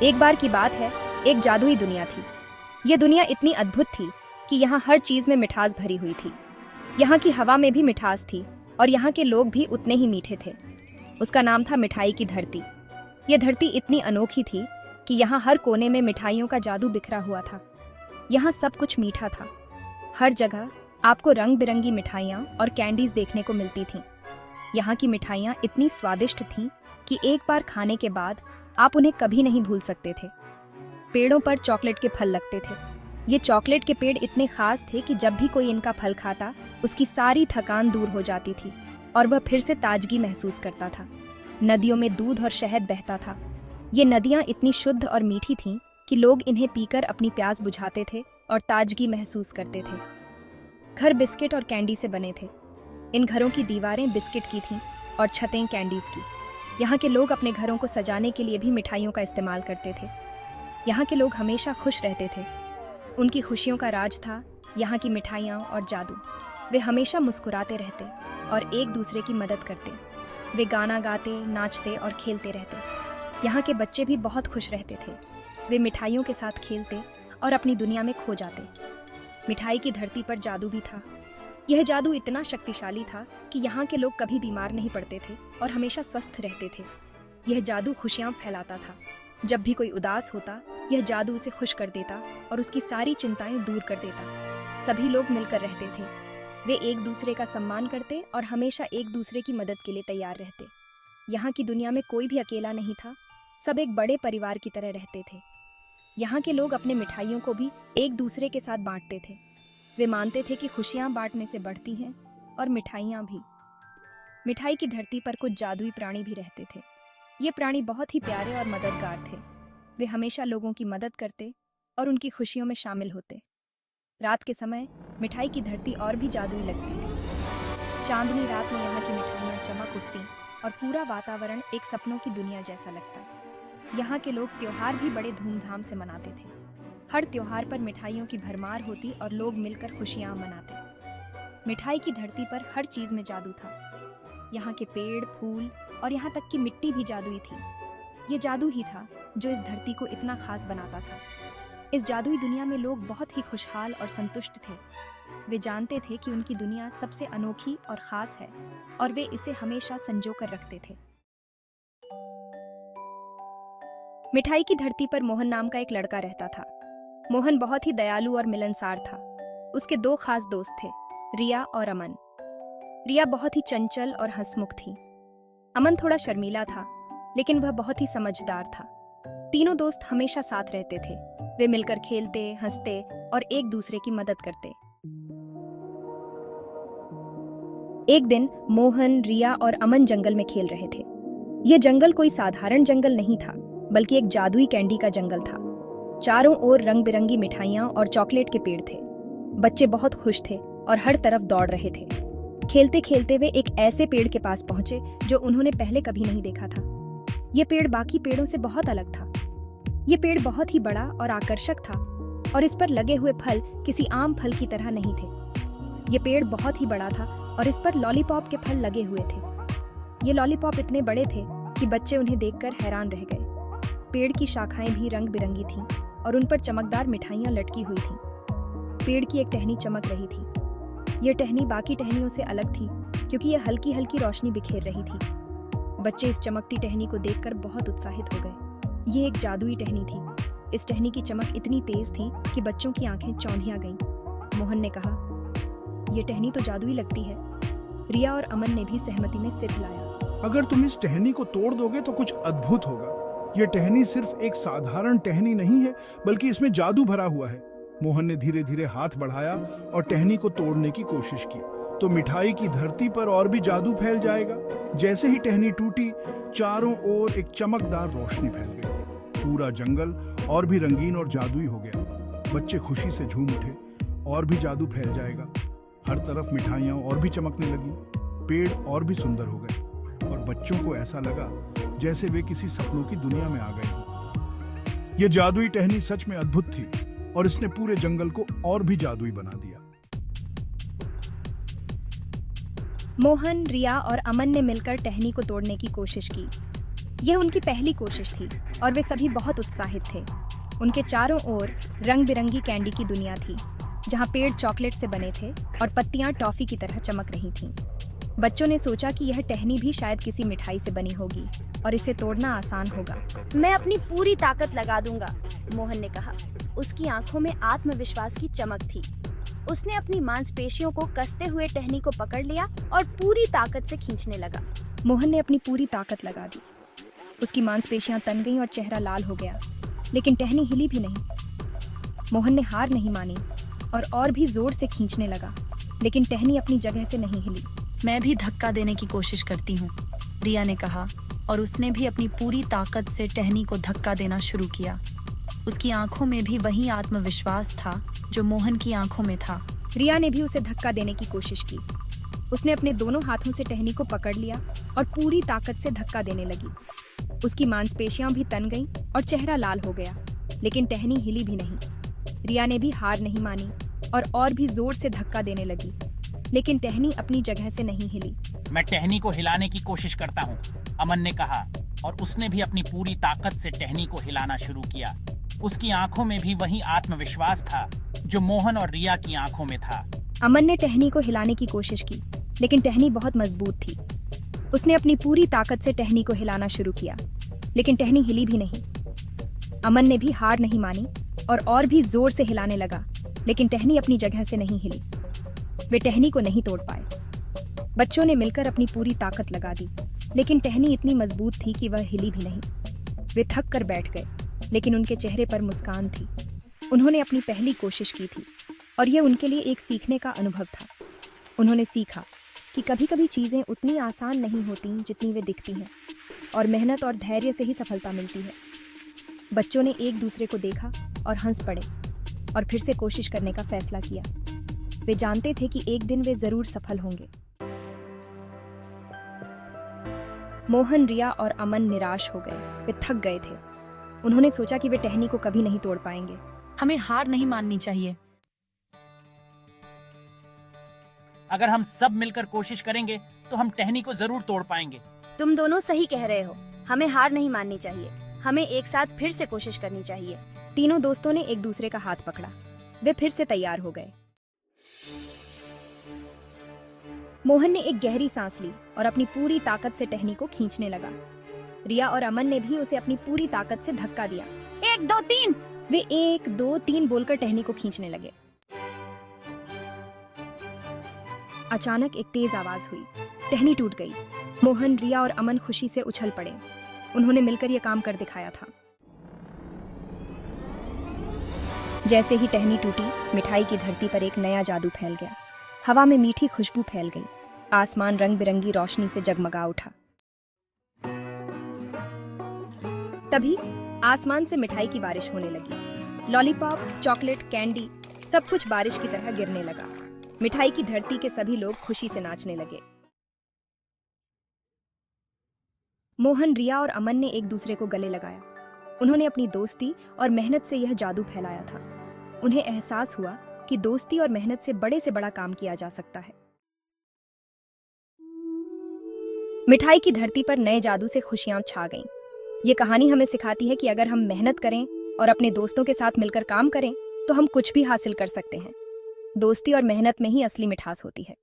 एक बार की बात है, एक जादुई दुनिया थी। ये दुनिया इतनी अद्भुत थी कि यहाँ हर चीज में मिठास भरी हुई थी। यहाँ की हवा में भी मिठास थी और यहाँ के लोग भी उतने ही मीठे थे। उसका नाम था मिठाई की धरती। ये धरती इतनी अनोखी थी कि यहाँ हर कोने में मिठाइयों का जादू बिखरा हुआ था। यहाँ सब कुछ मीठा था। हर जगह आपको रंग बिरंगी मिठाइयाँ और कैंडीज देखने को मिलती थीं। यहाँ की मिठाइयाँ इतनी स्वादिष्ट थीं कि एक बार खाने के बाद आप उन्हें कभी नहीं भूल सकते थे। पेड़ों पर चॉकलेट के फल लगते थे। ये चॉकलेट के पेड़ इतने खास थे कि जब भी कोई इनका फल खाता, उसकी सारी थकान दूर हो जाती थी और वह फिर से ताजगी महसूस करता था। नदियों में दूध और शहद बहता था। ये नदियाँ इतनी शुद्ध और मीठी थीं कि लोग इन्हें पीकर अपनी प्यास बुझाते थे और ताजगी महसूस करते थे। घर बिस्किट और कैंडी से बने थे। इन घरों की दीवारें बिस्किट की थीं और छतें कैंडीज की। यहाँ के लोग अपने घरों को सजाने के लिए भी मिठाइयों का इस्तेमाल करते थे। यहाँ के लोग हमेशा खुश रहते थे। उनकी खुशियों का राज था यहाँ की मिठाइयाँ और जादू। वे हमेशा मुस्कुराते रहते और एक दूसरे की मदद करते। वे गाना गाते, नाचते और खेलते रहते। यहाँ के बच्चे भी बहुत खुश रहते थे। वे मिठाइयों के साथ खेलते और अपनी दुनिया में खो जाते। मिठाई की धरती पर जादू भी था। यह जादू इतना शक्तिशाली था कि यहाँ के लोग कभी बीमार नहीं पड़ते थे और हमेशा स्वस्थ रहते थे। यह जादू खुशियाँ फैलाता था। जब भी कोई उदास होता, यह जादू उसे खुश कर देता और उसकी सारी चिंताएं दूर कर देता। सभी लोग मिलकर रहते थे। वे एक दूसरे का सम्मान करते और हमेशा एक दूसरे की मदद के लिए तैयार रहते। यहाँ की दुनिया में कोई भी अकेला नहीं था। सब एक बड़े परिवार की तरह रहते थे। यहाँ के लोग अपने मिठाइयों को भी एक दूसरे के साथ बांटते थे। वे मानते थे कि खुशियाँ बांटने से बढ़ती हैं और मिठाइयाँ भी। मिठाई की धरती पर कुछ जादुई प्राणी भी रहते थे। ये प्राणी बहुत ही प्यारे और मददगार थे। वे हमेशा लोगों की मदद करते और उनकी खुशियों में शामिल होते। रात के समय मिठाई की धरती और भी जादुई लगती थी। चांदनी रात में यहाँ की मिठाइयाँ चमक उठती और पूरा वातावरण एक सपनों की दुनिया जैसा लगता। यहाँ के लोग त्योहार भी बड़े धूमधाम से मनाते थे। हर त्योहार पर मिठाइयों की भरमार होती और लोग मिलकर खुशियाँ मनाते। मिठाई की धरती पर हर चीज़ में जादू था। यहाँ के पेड़, फूल और यहाँ तक कि मिट्टी भी जादुई थी। ये जादू ही था जो इस धरती को इतना खास बनाता था। इस जादुई दुनिया में लोग बहुत ही खुशहाल और संतुष्ट थे। वे जानते थे कि उनकी दुनिया सबसे अनोखी और खास है और वे इसे हमेशा संजो कर रखते थे। मिठाई की धरती पर मोहन नाम का एक लड़का रहता था। मोहन बहुत ही दयालु और मिलनसार था। उसके दो खास दोस्त थे, रिया और अमन। रिया बहुत ही चंचल और हंसमुख थी। अमन थोड़ा शर्मीला था, लेकिन वह बहुत ही समझदार था। तीनों दोस्त हमेशा साथ रहते थे। वे मिलकर खेलते, हंसते और एक दूसरे की मदद करते। एक दिन मोहन, रिया और अमन जंगल में खेल रहे थे। यह जंगल कोई साधारण जंगल नहीं था, बल्कि एक जादुई कैंडी का जंगल था। चारों ओर रंग बिरंगी मिठाइयाँ और चॉकलेट के पेड़ थे। बच्चे बहुत खुश थे और हर तरफ दौड़ रहे थे। खेलते खेलते वे एक ऐसे पेड़ के पास पहुंचे जो उन्होंने पहले कभी नहीं देखा था। ये पेड़ बाकी पेड़ों से बहुत अलग था। ये पेड़ बहुत ही बड़ा और आकर्षक था और इस पर लगे हुए फल किसी आम फल की तरह नहीं थे। ये पेड़ बहुत ही बड़ा था और इस पर लॉलीपॉप के फल लगे हुए थे। ये लॉलीपॉप इतने बड़े थे कि बच्चे उन्हें देखकर हैरान रह गए। पेड़ की शाखाएं भी रंग बिरंगी थीं और उन पर चमकदार मिठाइयाँ लटकी हुई थीं। पेड़ की एक टहनी चमक रही थी। यह टहनी बाकी टहनियों से अलग थी क्योंकि यह हल्की हल्की रोशनी बिखेर रही थी। बच्चे इस चमकती टहनी को देखकर बहुत उत्साहित हो गए। ये एक जादुई टहनी थी। इस टहनी की चमक इतनी तेज थी कि बच्चों की आंखें चौंधिया गईं। मोहन ने कहा, यह टहनी तो जादुई लगती है। रिया और अमन ने भी सहमति में सिर हिलाया। अगर तुम इस टहनी को तोड़ दोगे तो कुछ अद्भुत होगा। यह टहनी सिर्फ एक साधारण टहनी नहीं है, बल्कि इसमें जादू भरा हुआ है। मोहन ने धीरे धीरे हाथ बढ़ाया और टहनी को तोड़ने की कोशिश की, तो मिठाई की धरती पर और भी जादू फैल जाएगा। जैसे ही टहनी टूटी, चारों ओर एक चमकदार रोशनी फैल गई। पूरा जंगल और भी रंगीन और जादुई हो गया। बच्चे खुशी से झूम उठे, और भी जादू फैल जाएगा। हर तरफ मिठाइयाँ और भी चमकने लगी, पेड़ और भी सुंदर हो गए और बच्चों को ऐसा लगा जैसे वे किसी सपनों की दुनिया में आ गए हों। यह जादुई टहनी सच में अद्भुत थी और इसने पूरे जंगल को और भी जादुई बना दिया। मोहन, रिया और अमन ने मिलकर टहनी को तोड़ने की कोशिश की, यह उनकी पहली कोशिश थी और वे सभी बहुत उत्साहित थे। उनके चारों ओर रंग बिरंगी कैंडी की दुनिया थी, जहां पेड़ चॉकलेट से बने थे और पत्तियां टॉफी की तरह चमक रही थीं। बच्चों ने सोचा कि यह टहनी भी शायद किसी मिठाई से बनी होगी और इसे तोड़ना आसान होगा। मैं अपनी पूरी ताकत लगा दूंगा, मोहन ने कहा। उसकी आंखों में आत्मविश्वास की चमक थी। उसने अपनी मांसपेशियों को कसते हुए टहनी को पकड़ लिया और पूरी ताकत से खींचने लगा। मोहन ने अपनी पूरी ताकत लगा दी। उसकी मांसपेशियां तन गईं और चेहरा लाल हो गया, लेकिन टहनी हिली भी नहीं। मोहन ने हार नहीं मानी और भी जोर से खींचने लगा, लेकिन टहनी अपनी जगह से नहीं हिली। मैं भी धक्का देने की कोशिश करती हूँ, रिया ने कहा, और उसने भी अपनी पूरी ताकत से टहनी को धक्का देना शुरू किया। उसकी आंखों में भी वही आत्मविश्वास था जो मोहन की आंखों में था। रिया ने भी उसे धक्का देने की कोशिश की। उसने अपने दोनों हाथों से टहनी को पकड़ लिया और पूरी ताकत से धक्का देने लगी। उसकी मांसपेशियां भी तन गईं और चेहरा लाल हो गया, लेकिन टहनी हिली भी नहीं। रिया ने भी हार नहीं मानी और भी जोर से धक्का देने लगी, लेकिन टहनी अपनी जगह से नहीं हिली। मैं टहनी को हिलाने की कोशिश करता हूँ, अमन ने कहा, और उसने भी अपनी पूरी ताकत से टहनी को हिलाना शुरू किया। उसकी आंखों में भी वही आत्मविश्वास था जो मोहन और रिया की आंखों में था। अमन ने टहनी को हिलाने की कोशिश की, लेकिन टहनी बहुत मजबूत थी। उसने अपनी पूरी ताकत से टहनी को हिलाना शुरू किया, लेकिन टहनी हिली भी नहीं। अमन ने भी हार नहीं मानी और भी जोर से हिलाने लगा, लेकिन टहनी अपनी जगह से नहीं हिली। वे टहनी को नहीं तोड़ पाए। बच्चों ने मिलकर अपनी पूरी ताकत लगा दी, लेकिन टहनी इतनी मजबूत थी कि वह हिली भी नहीं। वे थक कर बैठ गए, लेकिन उनके चेहरे पर मुस्कान थी। उन्होंने अपनी पहली कोशिश की थी और यह उनके लिए एक सीखने का अनुभव था। उन्होंने सीखा कि कभी-कभी चीजें उतनी आसान नहीं होती जितनी वे दिखती हैं, और मेहनत और धैर्य से ही सफलता मिलती है। बच्चों ने एक दूसरे को देखा और हंस पड़े और फिर से कोशिश करने का फैसला किया। वे जानते थे कि एक दिन वे जरूर सफल होंगे। मोहन, रिया और अमन निराश हो गए। वे थक गए थे। उन्होंने सोचा कि वे टहनी को कभी नहीं तोड़ पाएंगे। हमें हार नहीं माननी चाहिए। अगर हम सब मिलकर कोशिश करेंगे तो हम टहनी को जरूर तोड़ पाएंगे। तुम दोनों सही कह रहे हो। हमें हार नहीं माननी चाहिए। हमें एक साथ फिर से कोशिश करनी चाहिए। तीनों दोस्तों ने एक दूसरे का हाथ पकड़ा। वे फिर से तैयार हो गए। मोहन ने एक गहरी सांस ली और अपनी पूरी ताकत से टहनी को खींचने लगा। रिया और अमन ने भी उसे अपनी पूरी ताकत से धक्का दिया। 1 2 3। वे 1 2 3 बोलकर टहनी को खींचने लगे। अचानक एक तेज आवाज हुई। टहनी टूट गई। मोहन, रिया और अमन खुशी से उछल पड़े। उन्होंने मिलकर यह काम कर दिखाया था। जैसे ही टहनी टूटी, मिठाई की धरती पर एक नया जादू फैल गया। हवा में मीठी खुशबू फैल गई। आसमान रंग बिरंगी रोशनी से जगमगा उठा। तभी आसमान से मिठाई की बारिश होने लगी। लॉलीपॉप, चॉकलेट, कैंडी, सब कुछ बारिश की तरह गिरने लगा। मिठाई की धरती के सभी लोग खुशी से नाचने लगे। मोहन, रिया और अमन ने एक दूसरे को गले लगाया। उन्होंने अपनी दोस्ती और मेहनत से यह जादू फैलाया था। उन्हें एहसास हुआ कि दोस्ती और मेहनत से बड़ा काम किया जा सकता है। मिठाई की धरती पर नए जादू से खुशियां छा गईं। ये कहानी हमें सिखाती है कि अगर हम मेहनत करें और अपने दोस्तों के साथ मिलकर काम करें, तो हम कुछ भी हासिल कर सकते हैं। दोस्ती और मेहनत में ही असली मिठास होती है।